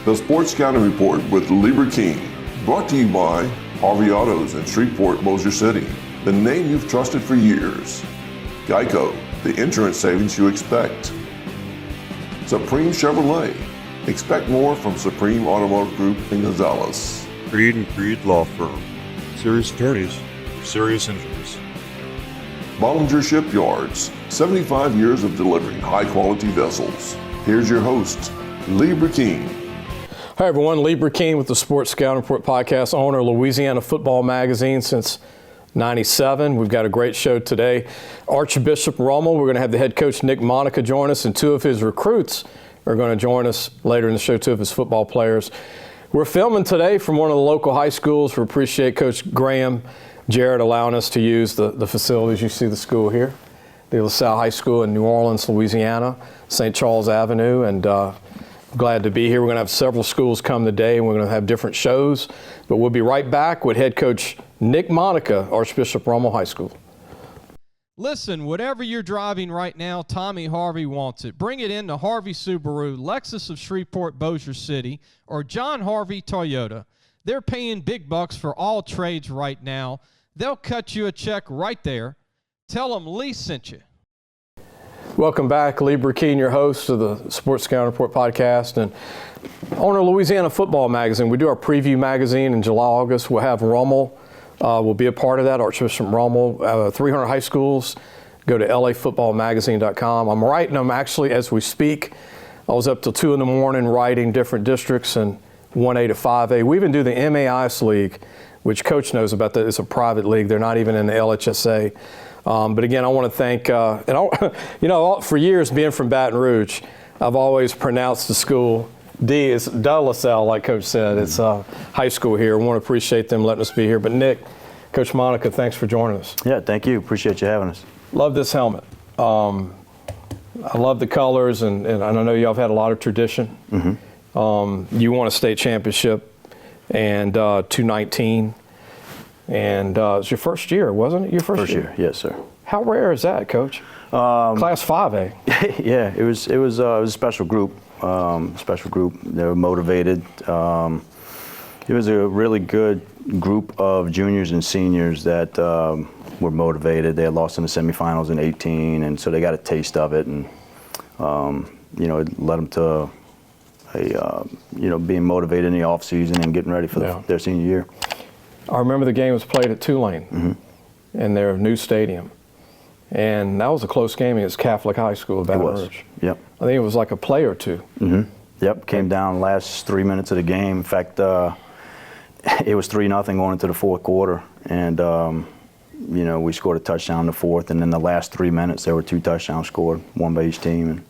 The Sports Scouting Report with Lieber King, brought to you by Harvey Autos in Shreveport, Bossier City, the name you've trusted for years. Geico, the insurance savings you expect. Supreme Chevrolet, expect more from Supreme Automotive Group in Gonzales. Creed and Creed Law Firm, serious attorneys for serious injuries. Bollinger Shipyards, 75 years of delivering high-quality vessels. Here's your host, Lieber King. Hi everyone, Lieber King with the Sports Scouting Report podcast, owner of Louisiana Football Magazine since '97. We've got a great show today. Archbishop Rummel, we're going to have the head coach Nick Monica join us, and two of his recruits are going to join us later in the show, two of his football players. We're filming today from one of the local high schools. We appreciate Coach Graham, Jared allowing us to use the facilities. You see the school here, the LaSalle High School in New Orleans, Louisiana, St. Charles Avenue, and glad to be here. We're going to have several schools come today, and we're going to have different shows. But we'll be right back with head coach Nick Monica, Archbishop Rummel High School. Listen, whatever you're driving right now, Tommy Harvey wants it. Bring it in to Harvey Subaru, Lexus of Shreveport, Bossier City, or John Harvey Toyota. They're paying big bucks for all trades right now. They'll cut you a check right there. Tell them Lee sent you. Welcome back. Lieber King, your host of the Sports Scouting Report podcast and owner of Louisiana Football Magazine. We do our preview magazine in July, August. We'll have Rummel. We'll be a part of that, Archbishop Rummel. 300 high schools. Go to lafootballmagazine.com. I'm writing them actually as we speak. I was up till 2 in the morning writing different districts and 1A to 5A. We even do the MAIS League, which Coach knows about that. It's a private league. They're not even in the LHSA. But again, I want to thank, for years being from Baton Rouge, I've always pronounced the school D. It's De La Salle, like Coach said. It's high school here. I want to appreciate them letting us be here. But Nick, Coach Monica, thanks for joining us. Yeah, thank you. Appreciate you having us. Love this helmet. I love the colors, and I know y'all have had a lot of tradition. Mm-hmm. You won a state championship and 219. And it's your first year, wasn't it? Your first year? Yes, sir. How rare is that, Coach? Class 5A. Yeah, it was a special group. They were motivated. It was a really good group of juniors and seniors that were motivated. They had lost in the semifinals in 18, and so they got a taste of it, and it led them to being motivated in the off season and getting ready for their senior year. I remember the game was played at Tulane in their new stadium. And that was a close game against Catholic High School of Baton Rouge. Yep. I think it was like a play or two. Mm-hmm. Yep, came down last 3 minutes of the game. In fact, it was 3-0 going into the fourth quarter. And, we scored a touchdown in the fourth. And in the last 3 minutes, there were 2 touchdowns scored, one by each team.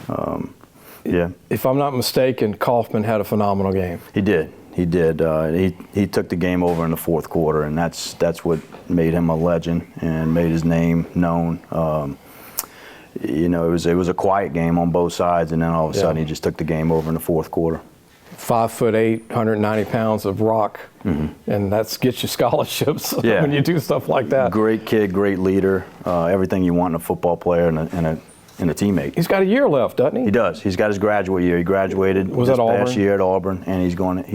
And, If I'm not mistaken, Kaufman had a phenomenal game. He did. He did. He took the game over in the fourth quarter, and that's what made him a legend and made his name known. It was a quiet game on both sides, and then all of a sudden he just took the game over in the fourth quarter. 5'8", 190 pounds of rock, and that gets you scholarships when you do stuff like that. Great kid, great leader, everything you want in a football player and a teammate. He's got a year left, doesn't he? He does. He's got his graduate year. He graduated this past year at Auburn, and he's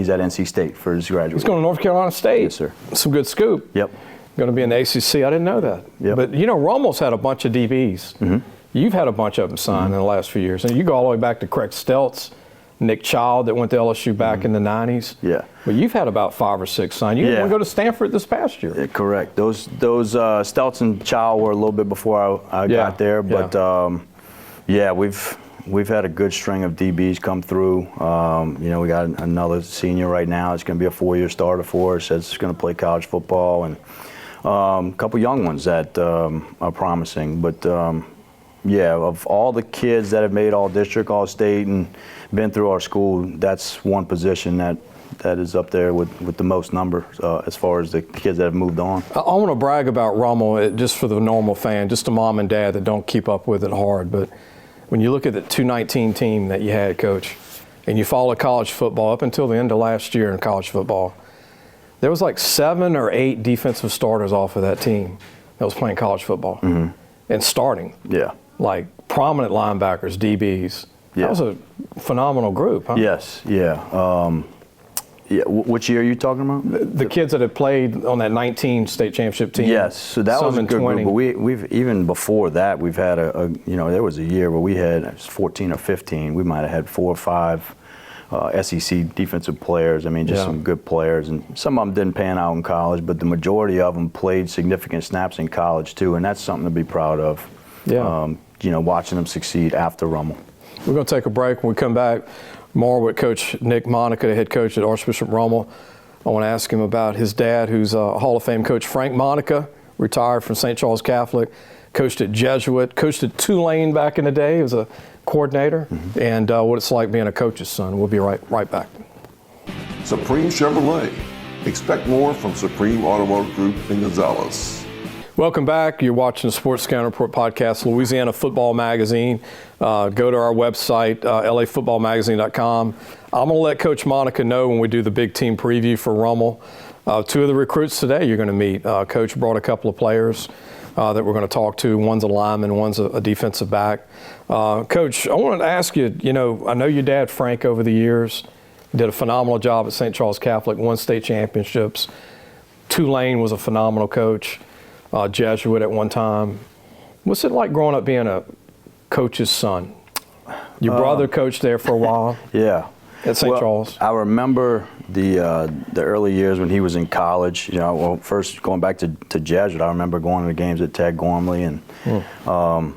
at NC State for his graduate. He's going to North Carolina State. Yes, sir. Some good scoop. Yep. Going to be in the ACC. I didn't know that. Yep. But Rummel's had a bunch of DBs. Mm-hmm. You've had a bunch of them signed in the last few years, and you go all the way back to Craig Stelz, Nick Child that went to LSU back in the 90s. Yeah. But you've had about 5 or 6 signed. You didn't want to go to Stanford this past year. Yeah, correct. Those Stelz and Child were a little bit before I got there, but. We've had a good string of DBs come through. We got another senior right now. It's going to be a 4-year starter for us. That's going to play college football, and a couple young ones that are promising. But of all the kids that have made all district, all state, and been through our school, that's one position that is up there with the most number as far as the kids that have moved on. I want to brag about Rummel just for the normal fan, just the mom and dad that don't keep up with it hard. But when you look at the 219 team that you had, Coach, and you follow college football up until the end of last year in college football, there was like 7 or 8 defensive starters off of that team that was playing college football and starting. Yeah. Like prominent linebackers, DBs. That was a phenomenal group, huh? Yes, yeah. Which year are you talking about? The kids that had played on that 19 state championship team. Yes, so that was a good 20. group. But we've even before that, we've had there was a year where we had 14 or 15. We might have had 4 or 5 SEC defensive players. I mean, just some good players, and some of them didn't pan out in college, but the majority of them played significant snaps in college too, and that's something to be proud of. Yeah. Watching them succeed after Rummel. We're going to take a break. When we come back, more with Coach Nick Monica, the head coach at Archbishop Rummel. I want to ask him about his dad, who's a Hall of Fame coach, Frank Monica, retired from St. Charles Catholic, coached at Jesuit, coached at Tulane back in the day as a coordinator, and what it's like being a coach's son. We'll be right back. Supreme Chevrolet. Expect more from Supreme Automotive Group in Gonzales. Welcome back. You're watching the Sports Scouting Report podcast, Louisiana Football Magazine. Go to our website, lafootballmagazine.com. I'm going to let Coach Monica know when we do the big team preview for Rummel. 2 of the recruits today you're going to meet. Coach brought a couple of players that we're going to talk to. One's a lineman, one's a defensive back. Coach, I wanted to ask you, I know your dad, Frank, over the years, did a phenomenal job at St. Charles Catholic, won state championships. Tulane was a phenomenal coach. Jesuit at one time. What's it like growing up being a coach's son? Your brother coached there for a while. Yeah. At St. Charles. I remember the early years when he was in college. First going back to Jesuit, I remember going to the games at Ted Gormley, and and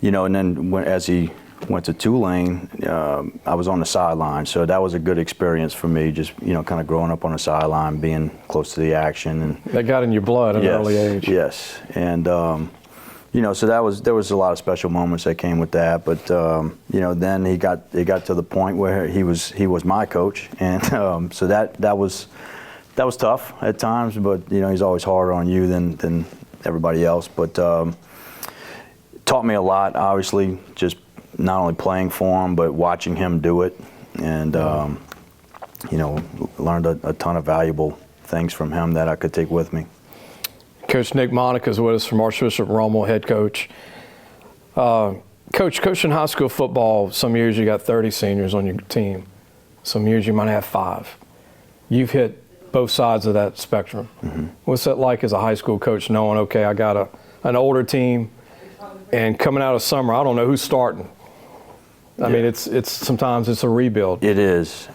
then as he went to Tulane, I was on the sideline, so that was a good experience for me. Just kind of growing up on the sideline, being close to the action, and that got in your blood at an early age. Yes, and so there was a lot of special moments that came with that. But then it got to the point where he was my coach, and so that was tough at times. But he's always harder on you than everybody else. But taught me a lot, obviously, just not only playing for him, but watching him do it, and learned a ton of valuable things from him that I could take with me. Coach Nick Monica is with us from Archbishop Rummel, head coach. Coach, coaching high school football, some years you got 30 seniors on your team. Some years you might have 5. You've hit both sides of that spectrum. What's that like as a high school coach, knowing, okay, I got an older team, and coming out of summer, I don't know who's starting. I mean, it's sometimes it's a rebuild. It is.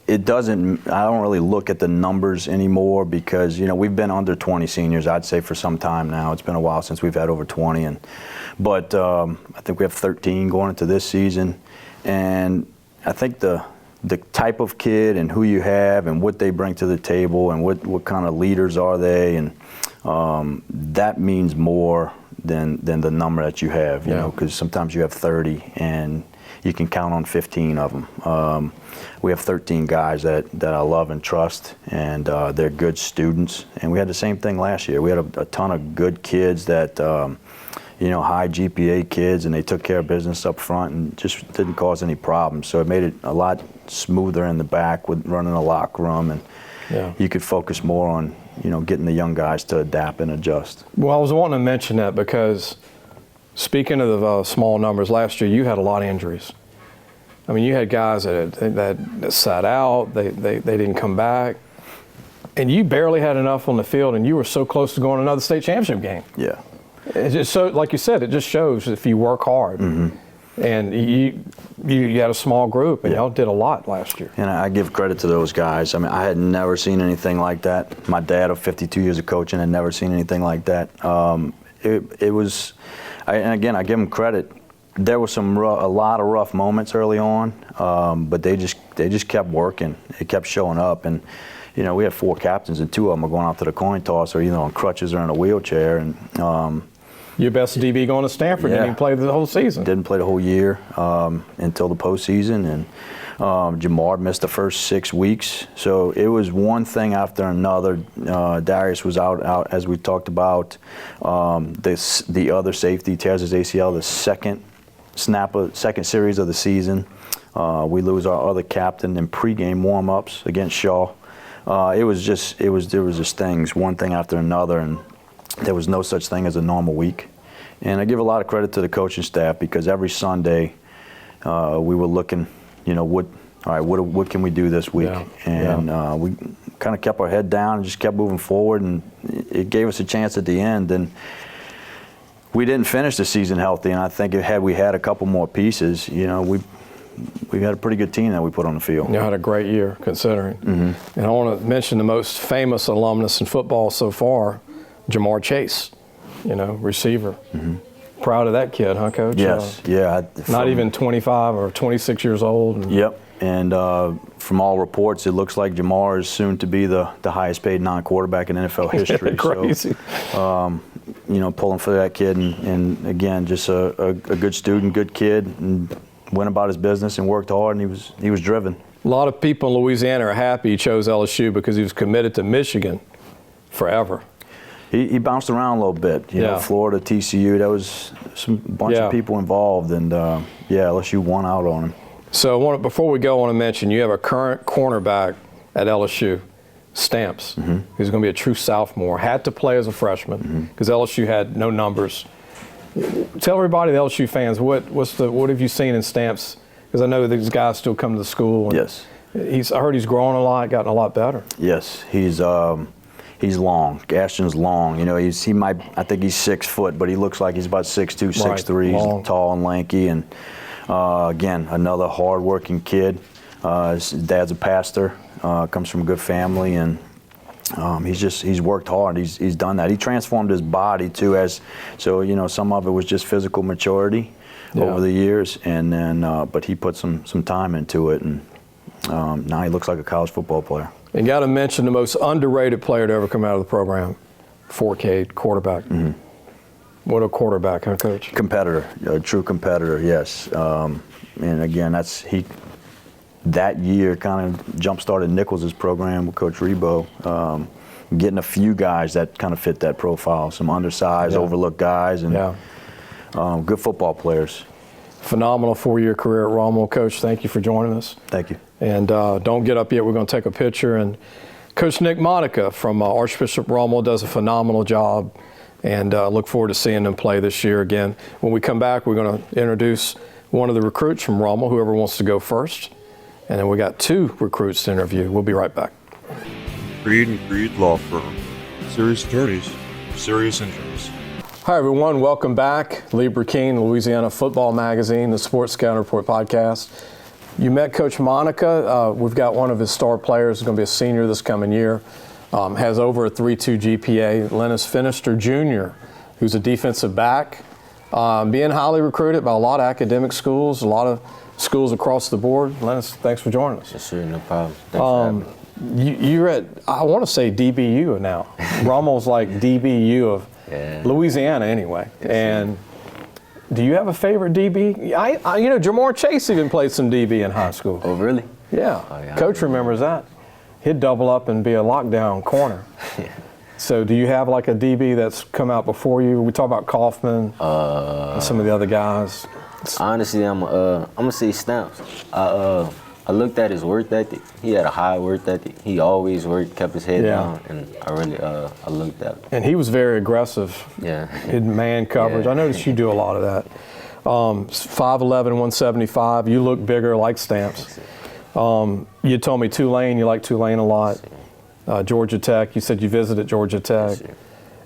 It doesn't. I don't really look at the numbers anymore because we've been under 20 seniors. I'd say for some time now. It's been a while since we've had over 20, but I think we have 13 going into this season, and I think the type of kid and who you have and what they bring to the table and what kind of leaders are they, and that means more than the number that you have, because sometimes you have 30 and you can count on 15 of them. We have 13 guys that I love and trust, and they're good students. And we had the same thing last year. We had a ton of good kids that, high GPA kids, and they took care of business up front and just didn't cause any problems. So it made it a lot smoother in the back with running a locker room, and you could focus more on getting the young guys to adapt and adjust. Well, I was wanting to mention that because speaking of the small numbers, last year you had a lot of injuries. I mean, you had guys that sat out, they didn't come back, and you barely had enough on the field, and you were so close to going to another state championship game. Yeah. It's just so, like you said, it just shows if you work hard. And you had a small group, and y'all did a lot last year. And I give credit to those guys. I mean, I had never seen anything like that. My dad of 52 years of coaching had never seen anything like that. It was, and again, I give them credit. There was a lot of rough moments early on, but they just kept working. It kept showing up, and we had 4 captains, and 2 of them are going out to the coin toss, or either on crutches or in a wheelchair, and. Your best DB going to Stanford didn't even play the whole season. Didn't play the whole year until the postseason, and Jamar missed the first 6 weeks. So it was one thing after another. Darius was out as we talked about. The other safety tears his ACL the second series of the season. We lose our other captain in pregame warm-ups against Shaw. There was just things, one thing after another, and there was no such thing as a normal week. And I give a lot of credit to the coaching staff because every Sunday we were looking, what can we do this week? And we kind of kept our head down and just kept moving forward, and it gave us a chance at the end. And we didn't finish the season healthy, and I think had we had a couple more pieces, we had a pretty good team that we put on the field. You had a great year, considering. And I want to mention the most famous alumnus in football so far, Jamar Chase, receiver. Proud of that kid, huh, Coach? Yes, Not even 25 or 26 years old. Yep, and from all reports, it looks like Jamar is soon to be the highest paid non-quarterback in NFL history. Crazy. So, pulling for that kid, and again, just a good student, good kid, and went about his business and worked hard, and he was driven. A lot of people in Louisiana are happy he chose LSU because he was committed to Michigan forever. He bounced around a little bit, Florida, TCU. There was a bunch of people involved, and LSU won out on him. So before we go, I want to mention you have a current cornerback at LSU, Stamps, who's going to be a true sophomore. Had to play as a freshman because LSU had no numbers. Tell everybody, the LSU fans, what have you seen in Stamps? Because I know these guys still come to the school. Yes. I heard he's grown a lot, gotten a lot better. Yes, he's long. Ashton's long. I think he's 6 foot, but he looks like he's about 6'2", 6'3". He's tall and lanky, and again, another hard-working kid. His dad's a pastor, comes from a good family, and he's worked hard. He's done that. He transformed his body too, so some of it was just physical maturity over the years, and then but he put some time into it, and now he looks like a college football player. You got to mention the most underrated player to ever come out of the program, 4K quarterback. What a quarterback, huh, Coach? Competitor, a true competitor, yes. And again, that year kind of jump-started Nichols' program with Coach Rebo, getting a few guys that kind of fit that profile, some undersized, overlooked guys, and good football players. Phenomenal 4-year career at Rummel. Coach, thank you for joining us. Thank you. And don't get up yet. We're going to take a picture. And Coach Nick Monica from Archbishop Rummel does a phenomenal job, and look forward to seeing them play this year again. When we come back, we're going to introduce one of the recruits from Rummel, whoever wants to go first. And then we got 2 recruits to interview. We'll be right back. Creed and Creed Law Firm. Serious attorneys for serious injuries. Hi, everyone. Welcome back. Lee Burkeen, Louisiana Football Magazine, the Sports Scouting Report podcast. You met Coach Monica. We've got one of his star players who's going to be a senior this coming year. Has over a 3.2 GPA. Lennis Finister Jr., who's a defensive back. Being highly recruited by a lot of academic schools, a lot of schools across the board. Lennis, thanks for joining us. Yes, sir, no problem. Thanks for having me. You're at, I want to say DBU now. Rummel's like DBU of Louisiana anyway. Yes, and do you have a favorite DB? Jamar Chase even played some DB in high school. Oh, really? Yeah. Oh, yeah. Coach remembers that. He'd double up and be a lockdown corner. So do you have like a DB that's come out before you? We talk about Kaufman and some of the other guys. Honestly, I'm gonna say Stamps. I looked at his work ethic. He had a high work ethic. He always worked, kept his head down, and I really I looked at him. And he was very aggressive. Yeah. In man coverage. Yeah. I noticed you do a lot of that. 5'11", 175. You look bigger like Stamps. You told me Tulane. You like Tulane a lot. Georgia Tech. You said you visited Georgia Tech. Yes,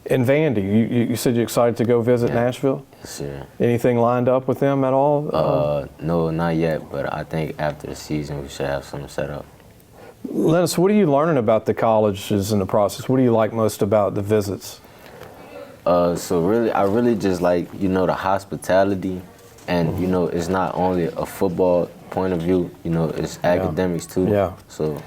And Vandy. You said you're excited to go visit Nashville. Yes, sir. Anything lined up with them at all? No, not yet. But I think after the season we should have something set up. Lennis, what are you learning about the colleges in the process? What do you like most about the visits? So really, I really just like the hospitality, and it's not only a football point of view. It's academics too. Yeah. So.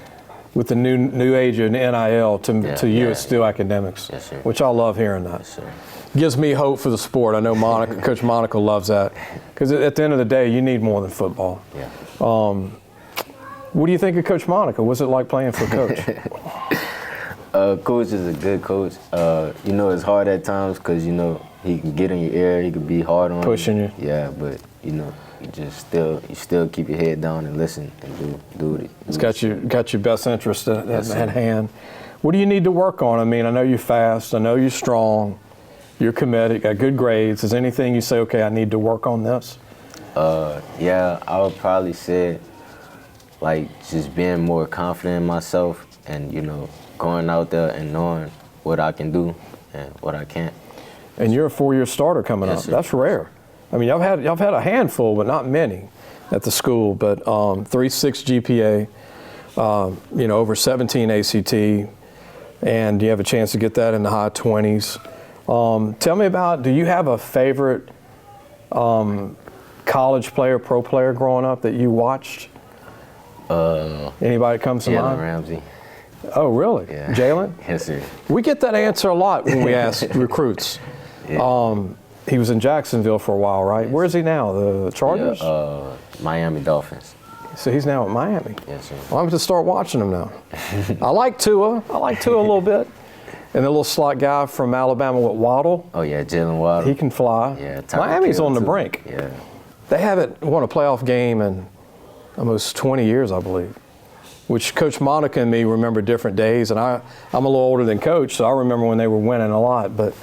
With the new age of NIL, to you it's still academics, yes, sir. Which I love hearing that. Yes, sir. Gives me hope for the sport. I know Coach Monica loves that, because at the end of the day, you need more than football. Yeah. What do you think of Coach Monica? What's it like playing for Coach? Coach is a good coach. It's hard at times because he can get in your ear, he can be hard on pushing you. Yeah, but you still keep your head down and listen and do it. It's got your best interest at hand. What do you need to work on? I mean, I know you're fast. I know you're strong. You're committed, got good grades. Is anything you say, okay, I need to work on this? Yeah, I would probably say, like, just being more confident in myself and, you know, going out there and knowing what I can do and what I can't. And you're a 4-year starter coming up. Sir. That's rare. I mean, y'all had a handful, but not many at the school. But 3.6 GPA, you know, over 17 ACT, and you have a chance to get that in the high 20s. Tell me about, do you have a favorite college player, pro player growing up that you watched? Anybody comes to mind? Jalen Ramsey. Oh, really? Yeah. Jalen? Yes, sir. We get that answer a lot when we ask recruits. Yeah. He was in Jacksonville for a while, right? Where is he now? The Chargers? Yeah, Miami Dolphins. So he's now at Miami. Yes, sir. Well, I'm going to start watching him now. I like Tua. I like Tua a little bit. And the little slot guy from Alabama with Waddle. Oh, yeah, Jalen Waddle. He can fly. Yeah, Miami's on the too. brink. Yeah. They haven't won a playoff game in almost 20 years, I believe, which Coach Monica and me remember different days. And I'm a little older than Coach, so I remember when they were winning a lot. But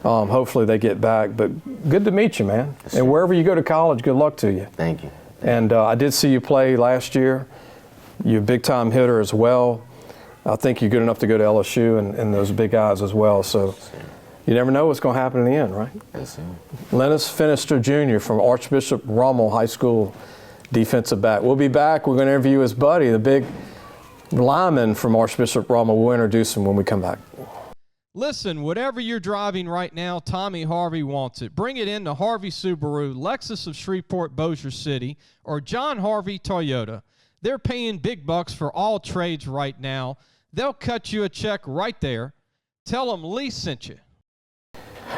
hopefully they get back. But good to meet you, man. Yes, and wherever you go to college, good luck to you. Thank you. And I did see you play last year. You're a big-time hitter as well. I think you're good enough to go to LSU and those big guys as well. So you never know what's going to happen in the end, right? Yes, sir. Lennis Finister Jr. from Archbishop Rummel High School, defensive back. We'll be back. We're going to interview his buddy, the big lineman from Archbishop Rummel. We'll introduce him when we come back. Listen, whatever you're driving right now, Tommy Harvey wants it. Bring it in to Harvey Subaru, Lexus of Shreveport, Bossier City, or John Harvey Toyota. They're paying big bucks for all trades right now. They'll cut you a check right there. Tell them Lee sent you.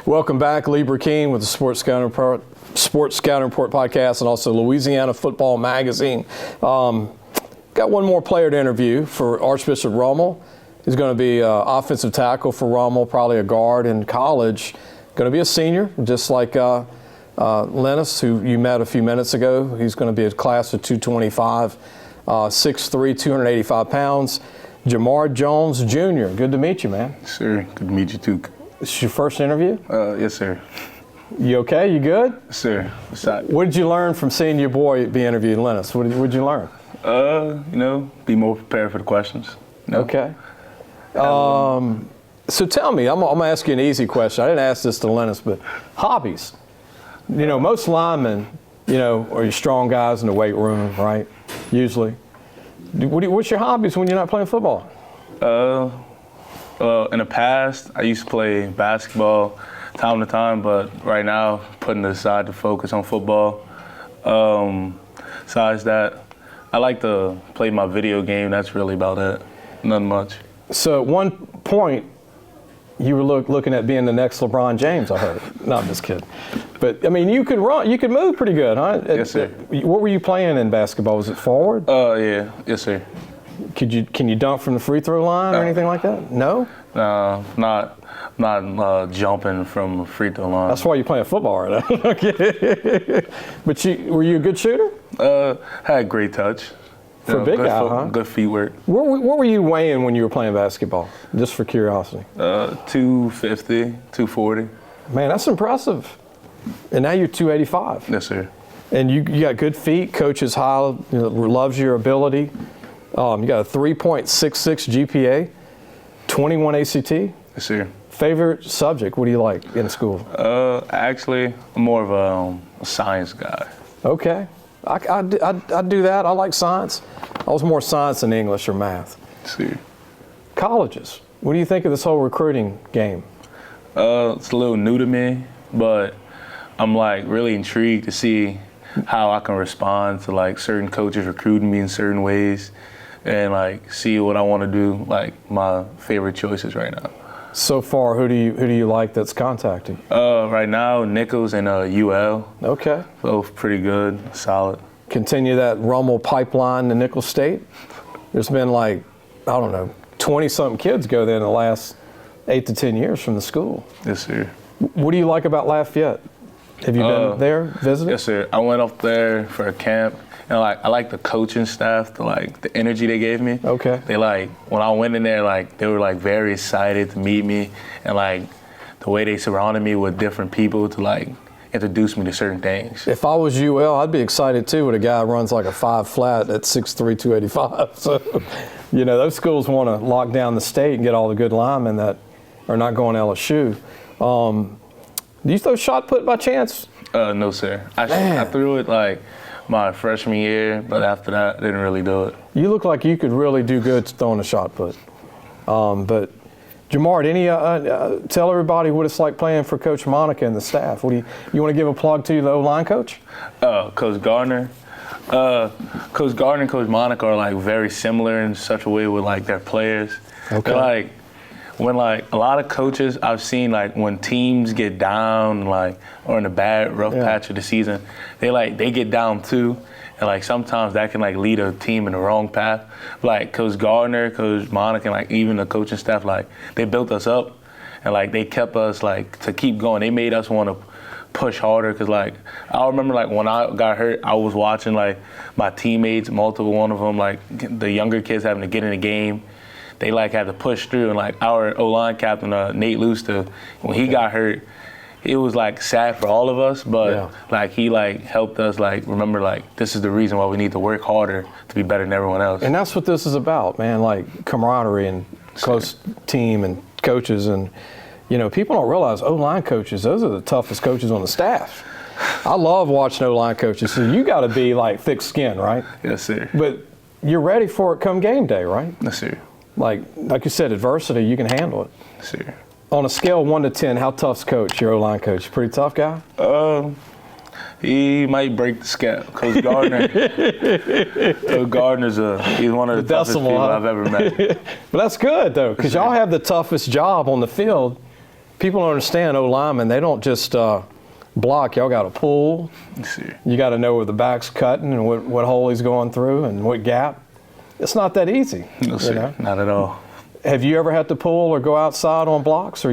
Welcome back, Lee Burkeen with the Sports Scouting Report podcast and also Louisiana Football Magazine. Got one more player to interview for Archbishop Rummel. He's going to be an offensive tackle for Rummel, probably a guard in college. Going to be a senior, just like Lennis, who you met a few minutes ago. He's going to be a class of 225, 6'3", 285 pounds. Jamar Jones Jr., good to meet you, man. Sir, good to meet you too. This is your first interview? Yes, sir. You okay? You good? Yes, sir. What's up? What did you learn from seeing your boy be interviewed, Lennis? What did you learn? You know, be more prepared for the questions. You know? Okay. So tell me, I'm going to ask you an easy question. I didn't ask this to Lennis, but hobbies. You know, most linemen, you know, are strong guys in the weight room, right? Usually. What's your hobbies when you're not playing football? In the past, I used to play basketball time to time, but right now, putting it aside to focus on football. Besides that, I like to play my video game. That's really about it. Nothing much. So at one point, you were looking at being the next LeBron James, I heard. No, I'm just kidding. But, I mean, you could run. You could move pretty good, huh? Yes, sir. What were you playing in basketball? Was it forward? Yeah. Yes, sir. Can you dunk from the free throw line or anything like that? No? Not jumping from a free throw line. That's why you're playing football right now. Okay. But were you a good shooter? Had great touch. For a big good guy, huh? Good feetwork. What were you weighing when you were playing basketball? Just for curiosity. 250, 240. Man, that's impressive. And now you're 285. Yes, sir. And you got good feet. Coach is high, loves your ability. You got a 3.66 GPA, 21 ACT. Yes, sir. Favorite subject? What do you like in school? Actually, I'm more of a science guy. Okay. I do that. I like science. I was more science than English or math. See. Colleges. What do you think of this whole recruiting game? It's a little new to me, but I'm like really intrigued to see how I can respond to like certain coaches recruiting me in certain ways and like see what I want to do, like my favorite choices right now. So far, who do you like that's contacting? Right now, Nichols and UL. Okay. Both pretty good, solid. Continue that Rummel pipeline to Nichols State. There's been like, I don't know, 20-something kids go there in the last 8 to 10 years from the school. Yes, sir. What do you like about Lafayette? Have you been there, visited? Yes, sir. I went up there for a camp. And I like the coaching staff, the energy they gave me. Okay. They when I went in there, they were very excited to meet me, and the way they surrounded me with different people to like introduce me to certain things. If I was UL, I'd be excited too when a guy runs like a 5 flat at 6'3", 285. So, you know, those schools want to lock down the state and get all the good linemen that are not going to LSU. Do you throw shot put by chance? No, sir. I threw it like my freshman year, but after that, I didn't really do it. You look like you could really do good throwing a shot put. But Jamar, tell everybody what it's like playing for Coach Monica and the staff. What do you want to give a plug to the O-line coach? Coach Gardner. Coach Gardner and Coach Monica are like very similar in such a way with like their players. Okay. They're like, when like a lot of coaches I've seen, like when teams get down like or in a bad rough patch of the season, they get down too, and like sometimes that can like lead a team in the wrong path. Like Coach Gardner, Coach Monica, and like even the coaching staff, like they built us up and like they kept us like to keep going. They made us want to push harder because like I remember like when I got hurt, I was watching like my teammates, multiple one of them, like the younger kids having to get in the game. They like had to push through, and like our O-line captain Nate Luster, when he got hurt, it was like sad for all of us, but like he like helped us like remember like this is the reason why we need to work harder to be better than everyone else. And that's what this is about, man. Like camaraderie and close team and coaches, and you know people don't realize O-line coaches; those are the toughest coaches on the staff. I love watching O-line coaches. So you got to be like thick skin, right? Yes, sir. But you're ready for it come game day, right? Yes, sir. Like you said, adversity, you can handle it. Sure. On a scale of 1 to 10, how tough's coach, your O-line coach? Pretty tough guy? He might break the scale. Coach Gardner. Coach Gardner's he's one of the toughest people I've ever met. But that's good though, because y'all have the toughest job on the field. People don't understand O-linemen. They don't just block. Y'all got to pull. Sure. You got to know where the back's cutting and what hole he's going through and what gap. It's not that easy. No, sir. You know? Not at all. Have you ever had to pull or go outside on blocks? Or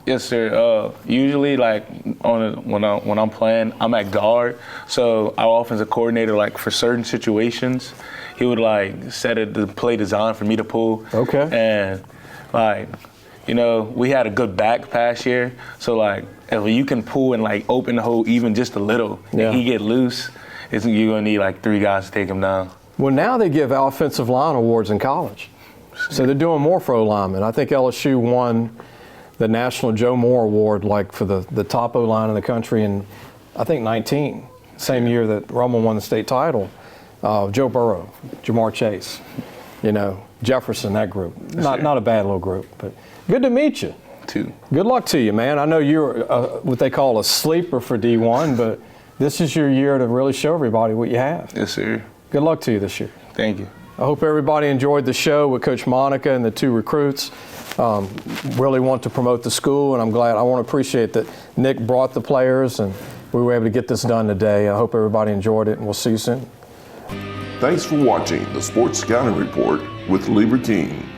Yes, sir. Usually, like when I'm playing, I'm at guard. So our offensive coordinator, like for certain situations, he would like set the play design for me to pull. Okay. And like, you know, we had a good back pass year. So like, if you can pull and like open the hole even just a little, and he get loose, you're gonna need like 3 guys to take him down. Well, now they give offensive line awards in college. So they're doing more for O-linemen. I think LSU won the National Joe Moore Award like for the top O-line in the country in, I think, 19. Same year that Rummel won the state title. Joe Burrow, Jamar Chase, you know, Jefferson, that group. Not a bad little group, but good to meet you. Too. Good luck to you, man. I know you're what they call a sleeper for D1, but this is your year to really show everybody what you have. Yes, sir. Good luck to you this year. Thank you. I hope everybody enjoyed the show with Coach Monica and the 2 recruits. Really want to promote the school, and I want to appreciate that Nick brought the players, and we were able to get this done today. I hope everybody enjoyed it, and we'll see you soon. Thanks for watching the Sports Scouting Report with Lieber King.